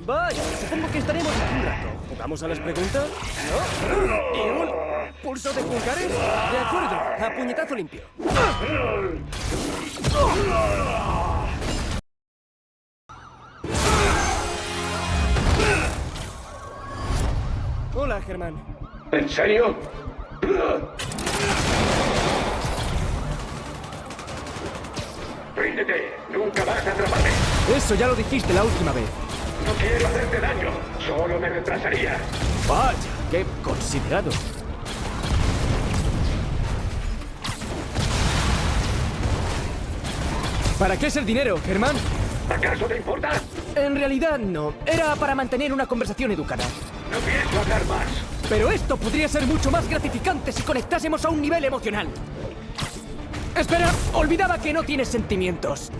Vaya, supongo que estaremos aquí un rato. ¿Jugamos a las preguntas? ¿No? ¿Y un pulso de pulgares? De acuerdo, a puñetazo limpio. Hola, Germán. ¿En serio? ¡Ríndete! ¡Nunca vas a atraparme! Eso ya lo dijiste la última vez. No quiero hacerte daño, solo me retrasaría. Vaya, qué considerado. ¿Para qué es el dinero, Germán? ¿Acaso te importa? En realidad no. Era para mantener una conversación educada. No pienso hablar más. Pero esto podría ser mucho más gratificante si conectásemos a un nivel emocional. Espera, olvidaba que no tienes sentimientos.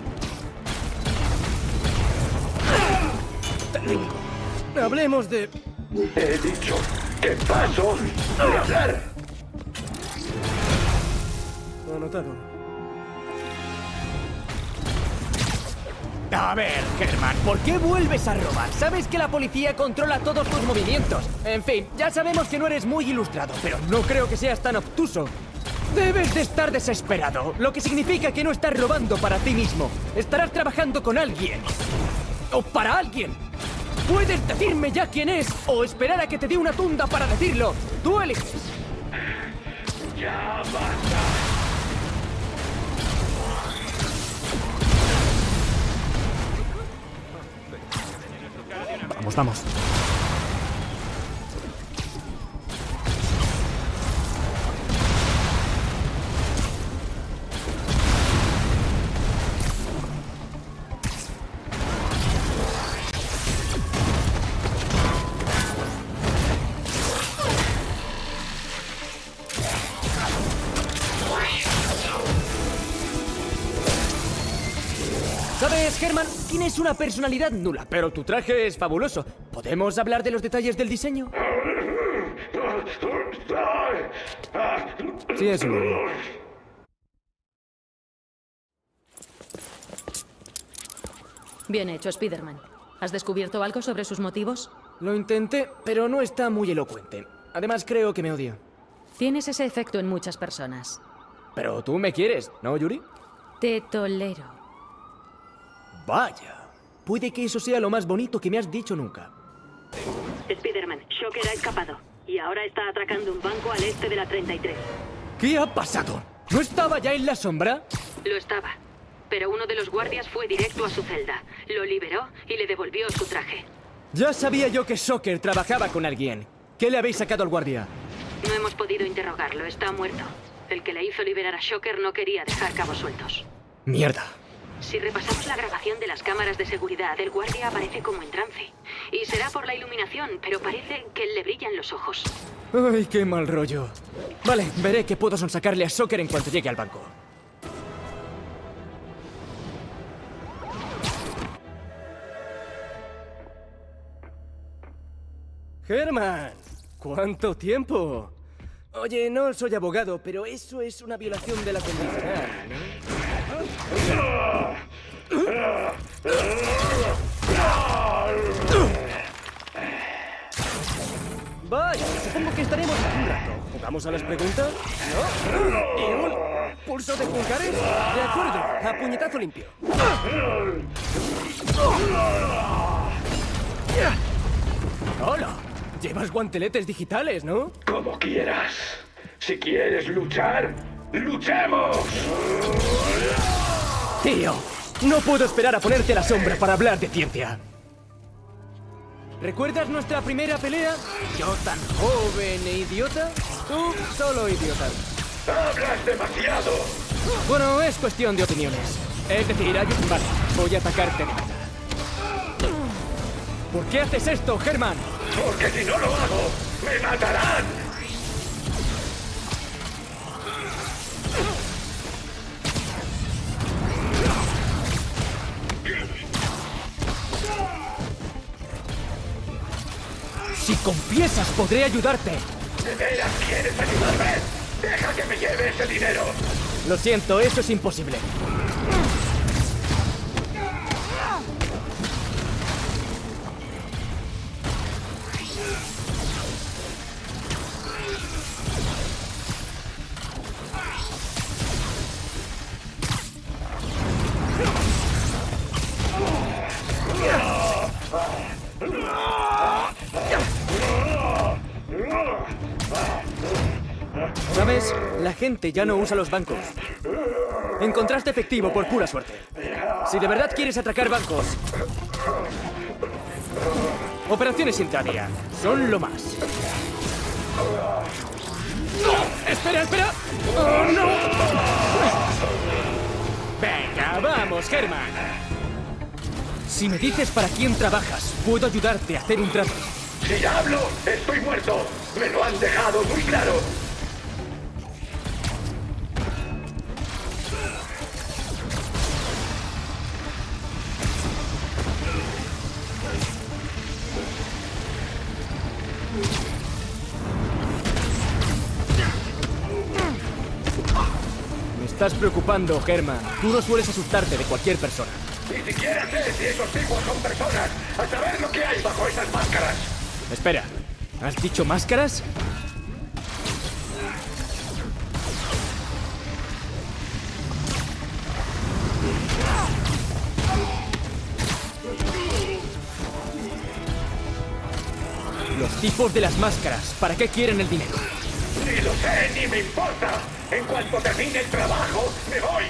Hablemos de... He dicho que paso de hablar. Anotado. A ver, Germán, ¿por qué vuelves a robar? Sabes que la policía controla todos tus movimientos. En fin, ya sabemos que no eres muy ilustrado, pero no creo que seas tan obtuso. Debes de estar desesperado, lo que significa que no estás robando para ti mismo. Estarás trabajando con alguien. O para alguien. Puedes decirme ya quién es, o esperar a que te dé una tunda para decirlo. Tú eliges. Ya basta. Vamos, vamos. ¿Sabes, Germán? Tienes una personalidad nula, pero tu traje es fabuloso. ¿Podemos hablar de los detalles del diseño? Sí, eso luego. Bien hecho, Spider-Man. ¿Has descubierto algo sobre sus motivos? Lo intenté, pero no está muy elocuente. Además, creo que me odia. Tienes ese efecto en muchas personas. Pero tú me quieres, ¿no, Yuri? Te tolero. Vaya. Puede que eso sea lo más bonito que me has dicho nunca. Spider-Man, Shocker ha escapado y ahora está atracando un banco al este de la 33. ¿Qué ha pasado? ¿No estaba ya en la sombra? Lo estaba, pero uno de los guardias fue directo a su celda, lo liberó y le devolvió su traje. Ya sabía yo que Shocker trabajaba con alguien. ¿Qué le habéis sacado al guardia? No hemos podido interrogarlo, está muerto. El que le hizo liberar a Shocker no quería dejar cabos sueltos. Mierda. Si repasamos la grabación de las cámaras de seguridad, el guardia aparece como en trance. Y será por la iluminación, pero parece que le brillan los ojos. Ay, qué mal rollo. Vale, veré qué puedo sonsacarle a Shocker en cuanto llegue al banco. Germán, ¿cuánto tiempo? Oye, no soy abogado, pero eso es una violación de la condicional, ¿no? Vaya, supongo que estaremos aquí un rato. ¿Jugamos a las preguntas? ¿No? ¿Y un pulso de pulgares? De acuerdo, a puñetazo limpio. ¡Hola! Llevas guanteletes digitales, ¿no? Como quieras. Si quieres luchar, ¡luchemos! Tío, no puedo esperar a ponerte a la sombra para hablar de ciencia. ¿Recuerdas nuestra primera pelea? Yo tan joven e idiota. Tú solo idiota. ¡Hablas demasiado! Bueno, es cuestión de opiniones. Es decir, vale, voy a atacarte de verdad. ¿Por qué haces esto, Germán? Porque si no lo hago, ¡me matarán! Si confiesas, podré ayudarte. ¿De veras quieres ayudarme? ¡Deja que me lleve ese dinero! Lo siento, eso es imposible. ¿Sabes? La gente ya no usa los bancos. Encontraste efectivo por pura suerte. Si de verdad quieres atracar bancos, operaciones intradía son lo más. ¡No! ¡Espera, espera! ¡Oh, no! Venga, vamos, Herman. Si me dices para quién trabajas, puedo ayudarte a hacer un trato. Si hablo, estoy muerto. Me lo han dejado muy claro. Me estás preocupando, Herman. Tú no sueles asustarte de cualquier persona. Ni siquiera sé si esos tipos son personas. A saber lo que hay bajo esas máscaras. Espera, ¿has dicho máscaras? Los tipos de las máscaras, ¿para qué quieren el dinero? Ni lo sé, ni me importa. En cuanto termine el trabajo, me voy.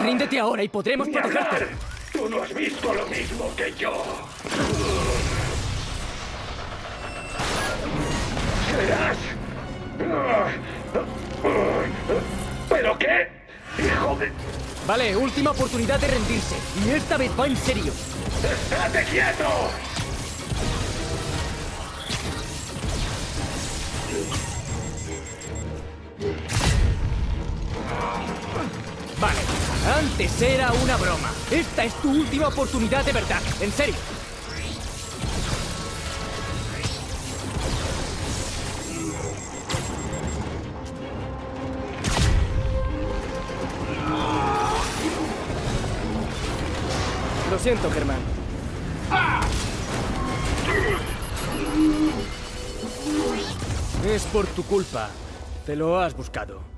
Ríndete ahora y podremos Ni protegerte. hablar. Tú no has visto lo mismo que yo. Verás. ¿Pero qué? Hijo de... Vale, última oportunidad de rendirse. Y esta vez va en serio. ¡Estate quieto! Vale, antes era una broma. Esta es tu última oportunidad de verdad. En serio. Lo siento, Germán. Es por tu culpa. Te lo has buscado.